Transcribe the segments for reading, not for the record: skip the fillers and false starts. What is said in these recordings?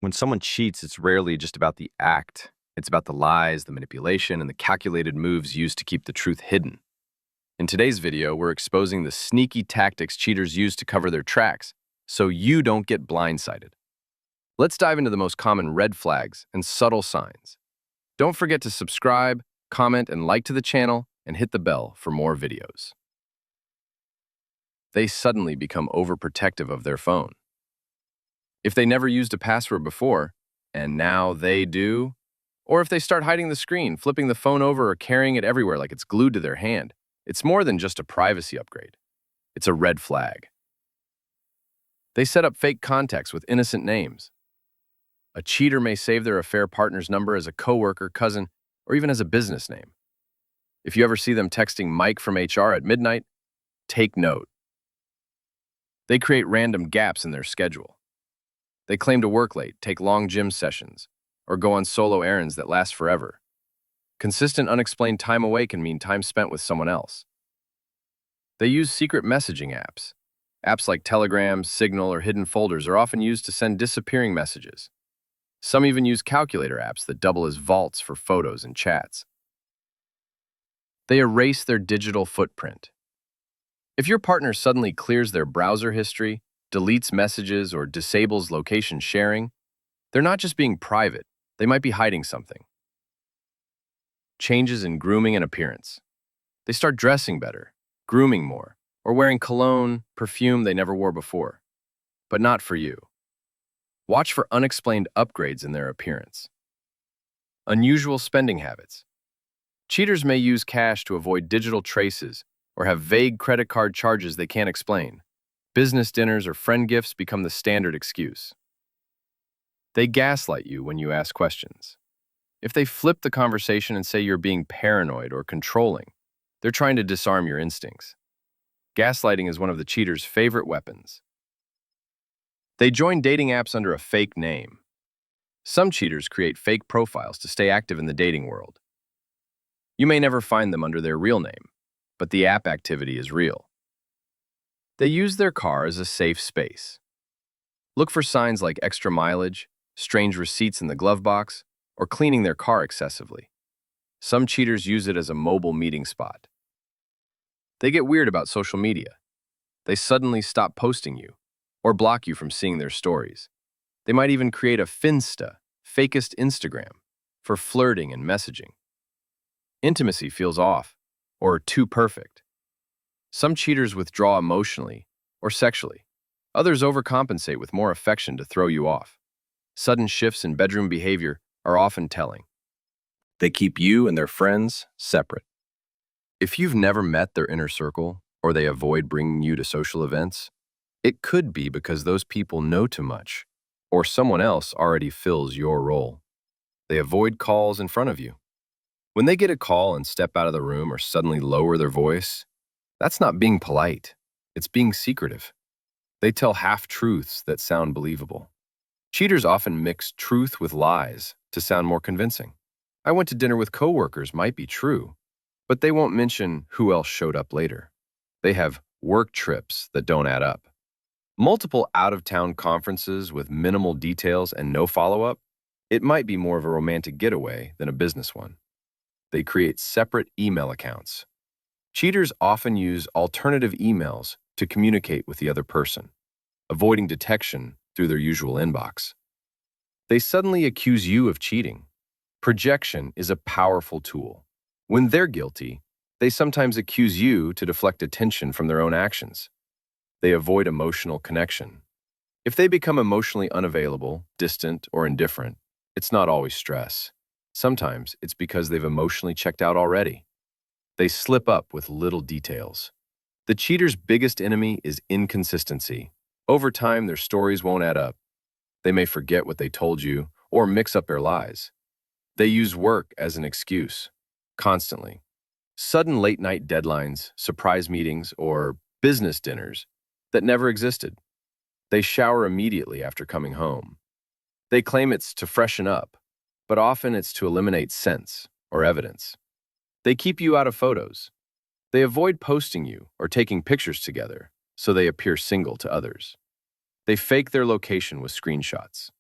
When someone cheats, it's rarely just about the act. It's about the lies, the manipulation, and the calculated moves used to keep the truth hidden. In today's video, we're exposing the sneaky tactics cheaters use to cover their tracks, so you don't get blindsided. Let's dive into the most common red flags and subtle signs. Don't forget to subscribe, comment, and like to the channel, and hit the bell for more videos. They suddenly become overprotective of their phone. If they never used a password before, and now they do, or if they start hiding the screen, flipping the phone over, or carrying it everywhere like it's glued to their hand, it's more than just a privacy upgrade. It's a red flag. They set up fake contacts with innocent names. A cheater may save their affair partner's number as a coworker, cousin, or even as a business name. If you ever see them texting Mike from HR at midnight, take note. They create random gaps in their schedule. They claim to work late, take long gym sessions, or go on solo errands that last forever. Consistent, unexplained time away can mean time spent with someone else. They use secret messaging apps. Apps like Telegram, Signal, or hidden folders are often used to send disappearing messages. Some even use calculator apps that double as vaults for photos and chats. They erase their digital footprint. If your partner suddenly clears their browser history, deletes messages, or disables location sharing, they're not just being private, they might be hiding something. Changes in grooming and appearance. They start dressing better, grooming more, or wearing cologne, perfume they never wore before. But not for you. Watch for unexplained upgrades in their appearance. Unusual spending habits. Cheaters may use cash to avoid digital traces or have vague credit card charges they can't explain. Business dinners or friend gifts become the standard excuse. They gaslight you when you ask questions. If they flip the conversation and say you're being paranoid or controlling, they're trying to disarm your instincts. Gaslighting is one of the cheaters' favorite weapons. They join dating apps under a fake name. Some cheaters create fake profiles to stay active in the dating world. You may never find them under their real name, but the app activity is real. They use their car as a safe space. Look for signs like extra mileage, strange receipts in the glove box, or cleaning their car excessively. Some cheaters use it as a mobile meeting spot. They get weird about social media. They suddenly stop posting you, or block you from seeing their stories. They might even create a Finsta, fakest Instagram, for flirting and messaging. Intimacy feels off, or too perfect. Some cheaters withdraw emotionally or sexually. Others overcompensate with more affection to throw you off. Sudden shifts in bedroom behavior are often telling. They keep you and their friends separate. If you've never met their inner circle, or they avoid bringing you to social events, it could be because those people know too much, or someone else already fills your role. They avoid calls in front of you. When they get a call and step out of the room or suddenly lower their voice, that's not being polite. It's being secretive. They tell half-truths that sound believable. Cheaters often mix truth with lies to sound more convincing. I went to dinner with coworkers might be true, but they won't mention who else showed up later. They have work trips that don't add up. Multiple out-of-town conferences with minimal details and no follow-up, it might be more of a romantic getaway than a business one. They create separate email accounts. Cheaters often use alternative emails to communicate with the other person, avoiding detection through their usual inbox. They suddenly accuse you of cheating. Projection is a powerful tool. When they're guilty, they sometimes accuse you to deflect attention from their own actions. They avoid emotional connection. If they become emotionally unavailable, distant, or indifferent, it's not always stress. Sometimes it's because they've emotionally checked out already. They slip up with little details. The cheater's biggest enemy is inconsistency. Over time, their stories won't add up. They may forget what they told you or mix up their lies. They use work as an excuse, constantly. Sudden late-night deadlines, surprise meetings, or business dinners that never existed. They shower immediately after coming home. They claim it's to freshen up, but often it's to eliminate sense or evidence. They keep you out of photos. They avoid posting you or taking pictures together, so they appear single to others. They fake their location with screenshots.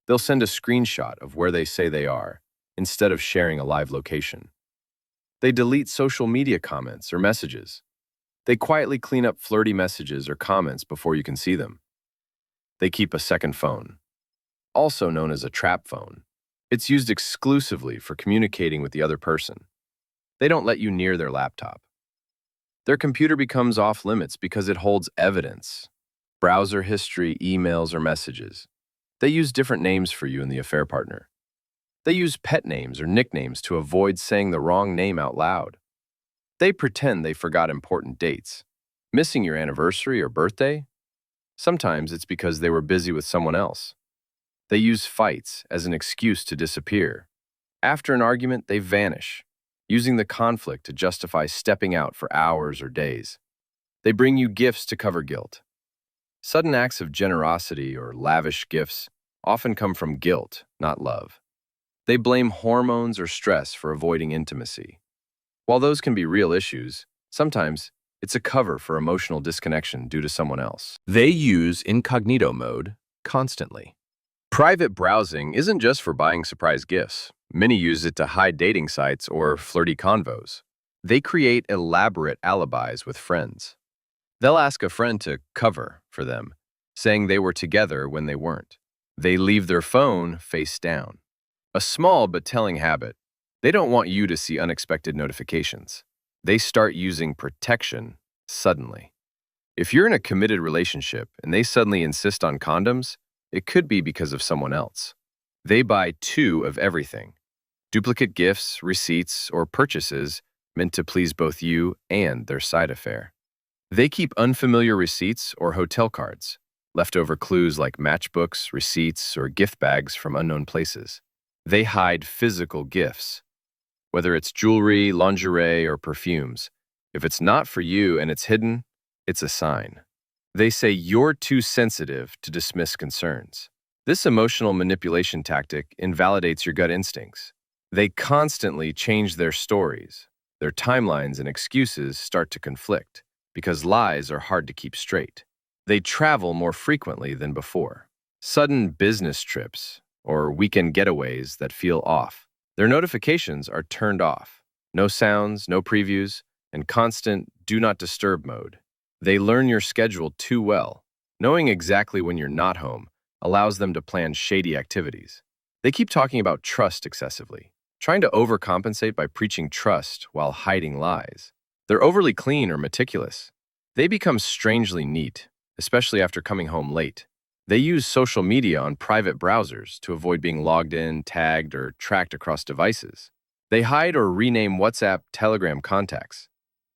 They'll send a screenshot of where they say they are instead of sharing a live location. They delete social media comments or messages. They quietly clean up flirty messages or comments before you can see them. They keep a second phone, also known as a trap phone. It's used exclusively for communicating with the other person. They don't let you near their laptop. Their computer becomes off limits because it holds evidence, browser history, emails, or messages. They use different names for you and the affair partner. They use pet names or nicknames to avoid saying the wrong name out loud. They pretend they forgot important dates. Missing your anniversary or birthday? Sometimes it's because they were busy with someone else. They use fights as an excuse to disappear. After an argument, they vanish, using the conflict to justify stepping out for hours or days. They bring you gifts to cover guilt. Sudden acts of generosity or lavish gifts often come from guilt, not love. They blame hormones or stress for avoiding intimacy. While those can be real issues, sometimes it's a cover for emotional disconnection due to someone else. They use incognito mode constantly. Private browsing isn't just for buying surprise gifts. Many use it to hide dating sites or flirty convos. They create elaborate alibis with friends. They'll ask a friend to cover for them, saying they were together when they weren't. They leave their phone face down. A small but telling habit. They don't want you to see unexpected notifications. They start using protection suddenly. If you're in a committed relationship and they suddenly insist on condoms, it could be because of someone else. They buy two of everything. Duplicate gifts, receipts, or purchases meant to please both you and their side affair. They keep unfamiliar receipts or hotel cards, leftover clues like matchbooks, receipts, or gift bags from unknown places. They hide physical gifts, whether it's jewelry, lingerie, or perfumes. If it's not for you and it's hidden, it's a sign. They say you're too sensitive to dismiss concerns. This emotional manipulation tactic invalidates your gut instincts. They constantly change their stories. Their timelines and excuses start to conflict because lies are hard to keep straight. They travel more frequently than before. Sudden business trips or weekend getaways that feel off. Their notifications are turned off. No sounds, no previews, and constant do not disturb mode. They learn your schedule too well. Knowing exactly when you're not home allows them to plan shady activities. They keep talking about trust excessively, trying to overcompensate by preaching trust while hiding lies. They're overly clean or meticulous. They become strangely neat, especially after coming home late. They use social media on private browsers to avoid being logged in, tagged, or tracked across devices. They hide or rename WhatsApp, Telegram contacts.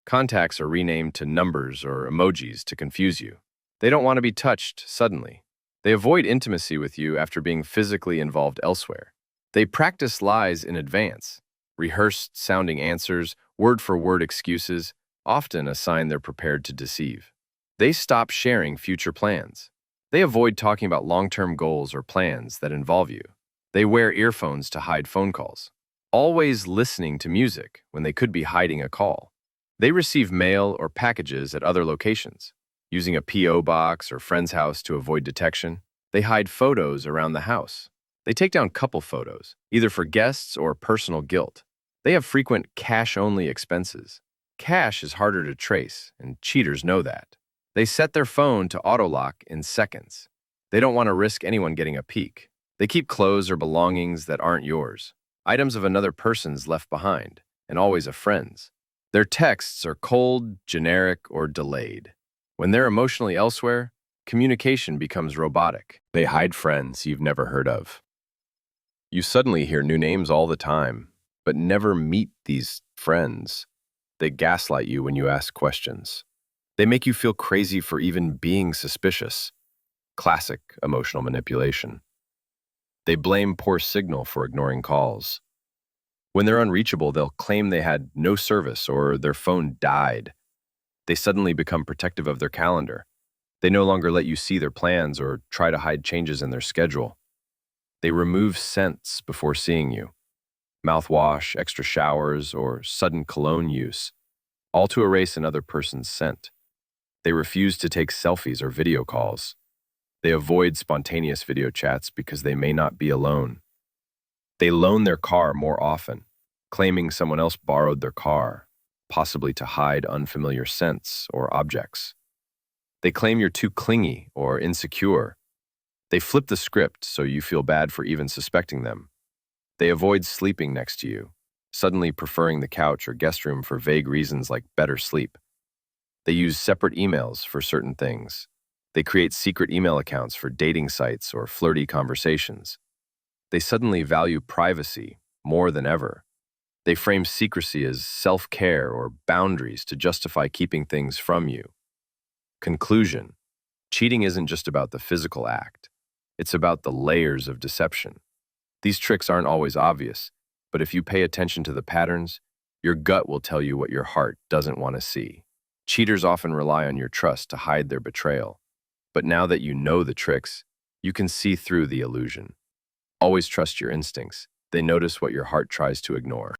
Contacts are renamed to numbers or emojis to confuse you. They don't want to be touched suddenly. They avoid intimacy with you after being physically involved elsewhere. They practice lies in advance, rehearsed sounding answers, word-for-word excuses, often a sign they're prepared to deceive. They stop sharing future plans. They avoid talking about long-term goals or plans that involve you. They wear earphones to hide phone calls, always listening to music when they could be hiding a call. They receive mail or packages at other locations, using a P.O. box or friend's house to avoid detection. They hide photos around the house. They take down couple photos, either for guests or personal guilt. They have frequent cash-only expenses. Cash is harder to trace, and cheaters know that. They set their phone to auto-lock in seconds. They don't want to risk anyone getting a peek. They keep clothes or belongings that aren't yours, items of another person's left behind, and always a friend's. Their texts are cold, generic, or delayed. When they're emotionally elsewhere, communication becomes robotic. They hide friends you've never heard of. You suddenly hear new names all the time, but never meet these friends. They gaslight you when you ask questions. They make you feel crazy for even being suspicious. Classic emotional manipulation. They blame poor signal for ignoring calls. When they're unreachable, they'll claim they had no service or their phone died. They suddenly become protective of their calendar. They no longer let you see their plans or try to hide changes in their schedule. They remove scents before seeing you. Mouthwash, extra showers, or sudden cologne use, all to erase another person's scent. They refuse to take selfies or video calls. They avoid spontaneous video chats because they may not be alone. They loan their car more often, claiming someone else borrowed their car, possibly to hide unfamiliar scents or objects. They claim you're too clingy or insecure. They flip the script so you feel bad for even suspecting them. They avoid sleeping next to you, suddenly preferring the couch or guest room for vague reasons like better sleep. They use separate emails for certain things. They create secret email accounts for dating sites or flirty conversations. They suddenly value privacy more than ever. They frame secrecy as self-care or boundaries to justify keeping things from you. Conclusion: cheating isn't just about the physical act. It's about the layers of deception. These tricks aren't always obvious, but if you pay attention to the patterns, your gut will tell you what your heart doesn't want to see. Cheaters often rely on your trust to hide their betrayal. But now that you know the tricks, you can see through the illusion. Always trust your instincts. They notice what your heart tries to ignore.